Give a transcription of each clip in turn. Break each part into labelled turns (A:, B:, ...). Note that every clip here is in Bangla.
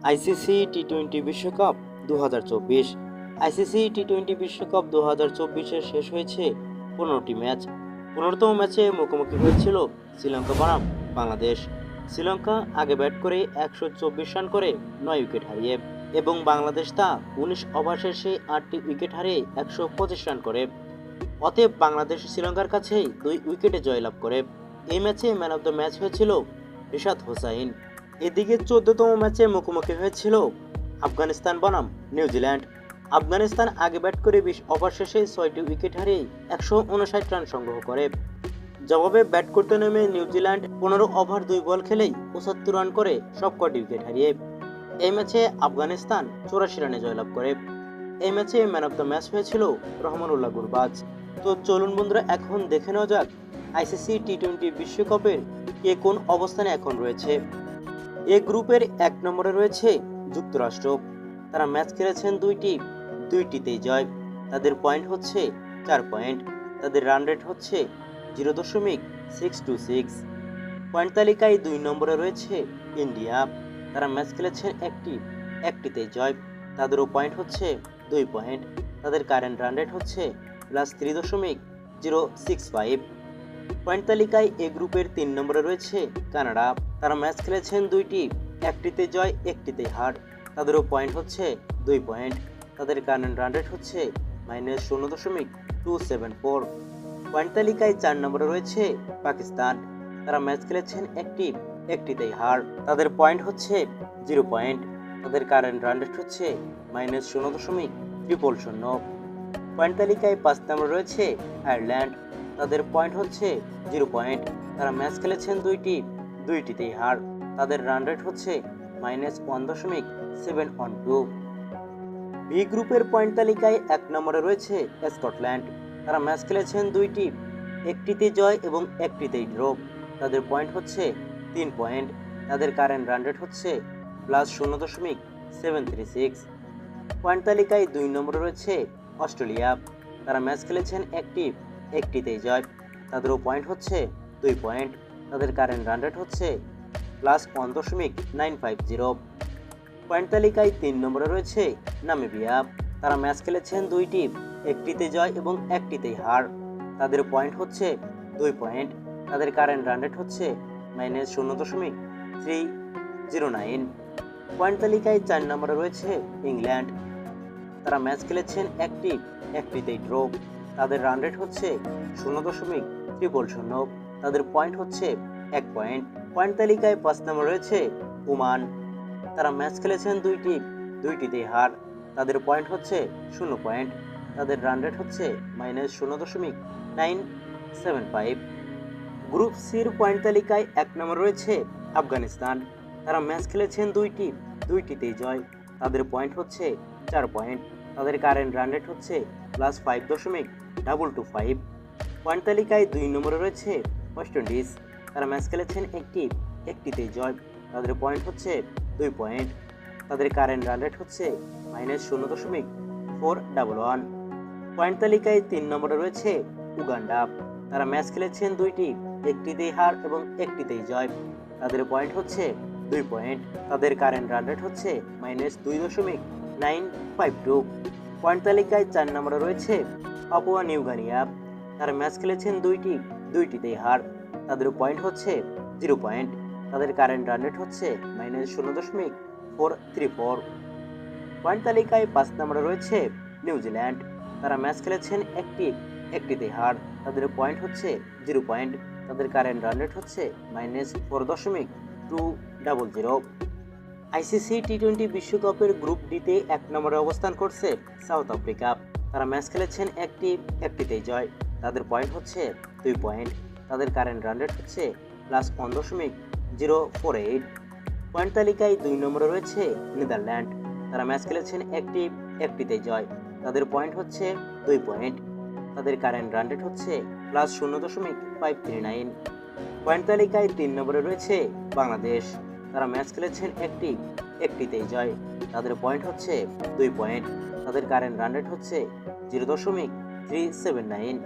A: আইসিসি টি-20 বিশ্বকাপ 2024। আইসিসি টি-20 বিশ্বকাপ 2024-এর শেষ হয়েছে 15টি ম্যাচ। 15তম ম্যাচে মুখোমুখি হয়েছিল শ্রীলঙ্কা বনাম বাংলাদেশ। শ্রীলঙ্কা আগে ব্যাট করে 124 রান করে 9 উইকেট হারিয়ে এবং বাংলাদেশ তা 19 ওভার শেষে 8টি উইকেট হারিয়ে 125 রান করে। অতএব বাংলাদেশ শ্রীলঙ্কার কাছেই 2 উইকেটে জয়লাভ করে। এই ম্যাচে ম্যান অব দ্য ম্যাচ হয়েছিল রিশাদ হোসাইন। এদিকে 14তম ম্যাচে মুখোমুখি হয়েছিল আফগানিস্তান বনাম নিউজিল্যান্ড। আফগানিস্তান আগে ব্যাট করে 20 ওভার শেষে 6টি উইকেট হারিয়ে 159 রান সংগ্রহ করে। জবাবে ব্যাট করতে নেমে নিউজিল্যান্ড 15 ওভার 2 বল খেলেই 75 রান করে সবকটি উইকেট হারিয়ে এই ম্যাচে আফগানিস্তান 84 রানে জয়লাভ করে। এই ম্যাচে ম্যান অব দ্য ম্যাচ হয়েছিল রহমানুল্লাহ গুরবাজ। তো চলুন বন্ধুরা, এখন দেখে নেওয়া যাক আইসিসি টি-20 বিশ্বকাপের কে কোন অবস্থানে এখন রয়েছে। এ গ্রুপের 1 নম্বরে রয়েছে যুক্তরাষ্ট্র। তারা ম্যাচ খেলেছেন দুইটিতেই জয়। তাদের পয়েন্ট হচ্ছে 4 পয়েন্ট। তাদের রান রেট হচ্ছে 0.626। পয়েন্ট তালিকায় 2 নম্বরে রয়েছে ইন্ডিয়া। তারা ম্যাচ খেলেছেন একটিতেই জয়। তাদেরও পয়েন্ট হচ্ছে 2 পয়েন্ট। তাদের কারেন্ট রান রেট হচ্ছে +3.065। পয়েন্ট তালিকায় এ গ্রুপের 3 নম্বরে রয়েছে কানাডা। তারা ম্যাচ খেলেছেন একটিতে জয় একটিতে হার। তাদেরও পয়েন্ট হচ্ছে 2 পয়েন্ট। তাদের কারেন্ট রান রেট হচ্ছে -0.274। পয়েন্ট তালিকায় 4 নম্বরে রয়েছে পাকিস্তান। তারা ম্যাচ খেলেছেন একটিতেই হার। তাদের পয়েন্ট হচ্ছে 0 পয়েন্ট। তাদের কারেন্ট রান রেট হচ্ছে -0.000। পয়েন্ট তালিকায় 5 নম্বরে রয়েছে আয়ারল্যান্ড। তাদের পয়েন্ট হচ্ছে 0 পয়েন্ট। তারা ম্যাচ খেলেছেন দুইটিতেই হার। তাদের রান রেট হচ্ছে -1.712। বি গ্রুপের পয়েন্ট তালিকায় 1 নম্বরে রয়েছে স্কটল্যান্ড। তারা ম্যাচ খেলেছেন একটিতে জয় এবং একটিতেই ড্র। তাদের পয়েন্ট হচ্ছে 3 পয়েন্ট। তাদের কারেন্ট রান রেট হচ্ছে +0.736। পয়েন্ট তালিকায় 2 নম্বরে রয়েছে অস্ট্রেলিয়া। তারা ম্যাচ খেলেছেন একটিতেই জয়। তাদেরও পয়েন্ট হচ্ছে 2 পয়েন্ট। তাদের কারেন্ট রান রেট হচ্ছে +1.950। পয়েন্ট তালিকায় 3 নম্বরে রয়েছে নামিবিয়া। তারা ম্যাচ খেলেছেন একটিতে জয় এবং একটিতেই হার। তাদের পয়েন্ট হচ্ছে 2 পয়েন্ট। তাদের কারেন্ট রান রেট হচ্ছে -0.309। পয়েন্ট তালিকায় 4 নম্বরে রয়েছে ইংল্যান্ড। তারা ম্যাচ খেলেছেন একটিতেই ড্র। তাদের রান রেট হচ্ছে 0.300। তাদের পয়েন্ট হচ্ছে 1 পয়েন্ট। পয়েন্ট তালিকায় 5 নম্বরে রয়েছে ওমান। তারা ম্যাচ খেলেছেন দুইটিতেই হার। তাদের পয়েন্ট হচ্ছে 0 পয়েন্ট। তাদের রান রেট হচ্ছে -0.975। গ্রুপ সির পয়েন্ট তালিকায় 1 নম্বরে রয়েছে আফগানিস্তান। তারা ম্যাচ খেলেছেন দুইটিতেই জয়। তাদের পয়েন্ট হচ্ছে 4 পয়েন্ট। তাদের কারেন্ট রান রেট হচ্ছে +5.225। পয়েন্ট তালিকায় 2 নম্বরে রয়েছে ওয়েস্ট ইন্ডিজ। তারা ম্যাচ খেলেছেন একটিতেই জয়। তাদের পয়েন্ট হচ্ছে 2 পয়েন্ট। তাদের কারেন্ট রান রেট হচ্ছে -0.411। পয়েন্ট তালিকায় 3 নম্বরে রয়েছে উগান্ডা। তারা ম্যাচ খেলেছেন একটিতেই হার এবং একটিতেই জয়। তাদের পয়েন্ট হচ্ছে 2 পয়েন্ট। তাদের কারেন্ট রান রেট হচ্ছে -2.952। পয়েন্ট তালিকায় 4 নম্বরে রয়েছে পাপুয়া নিউ গিনিয়া। তারা ম্যাচ খেলেছেন দুইটিতেই হার। তাদের পয়েন্ট হচ্ছে 0 পয়েন্ট। তাদের কারেন্ট রান রেট হচ্ছে -0.434। পয়েন্ট তালিকায় 5 নম্বরে রয়েছে নিউজিল্যান্ড। তারা ম্যাচ খেলেছেন একটিতেই হার। তাদের পয়েন্ট হচ্ছে 0 পয়েন্ট। তাদের কারেন্ট রান রেট হচ্ছে -4.200। আইসিসি টি-20 বিশ্বকাপের গ্রুপ ডিতে 1 নম্বরে অবস্থান করছে সাউথ আফ্রিকা। তারা ম্যাচ খেলেছেন একটিতেই জয়। তাদের পয়েন্ট হচ্ছে 2 পয়েন্ট। তাদের কারেন্ট রান রেট হচ্ছে +1.048। পয়েন্ট তালিকায় 2 নম্বরে রয়েছে নেদারল্যান্ড। তারা ম্যাচ খেলেছেন একটিতেই জয়। তাদের পয়েন্ট হচ্ছে 2 পয়েন্ট। তাদের কারেন্ট রান রেট হচ্ছে +0.539। পয়েন্ট তালিকায় 3 নম্বরে রয়েছে বাংলাদেশ। তারা ম্যাচ খেলেছেন একটিতেই জয়। তাদের পয়েন্ট হচ্ছে 2 পয়েন্ট। তাদের কারেন্ট রান রেট হচ্ছে 0.379।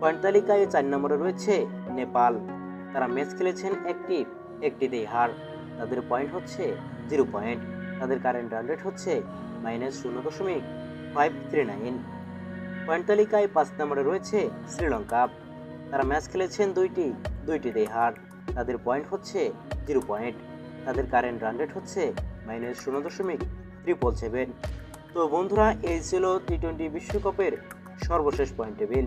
A: পয়েন্ট তালিকায় 4 নম্বরে রয়েছে নেপাল। তারা ম্যাচ খেলেছেন একটিতেই হার। তাদের পয়েন্ট হচ্ছে 0 পয়েন্ট। তাদের কারেন্ট রান রেট হচ্ছে -0.539। পয়েন্ট তালিকায় 5 নম্বরে রয়েছে শ্রীলঙ্কা। তারা ম্যাচ খেলেছেন দুইটিতেই হার। তাদের পয়েন্ট হচ্ছে 0 পয়েন্ট। তাদের কারেন্ট রান রেট হচ্ছে -0.777। তো বন্ধুরা, এই ছিল টি-20 বিশ্বকাপের সর্বশেষ পয়েন্ট টেবিল।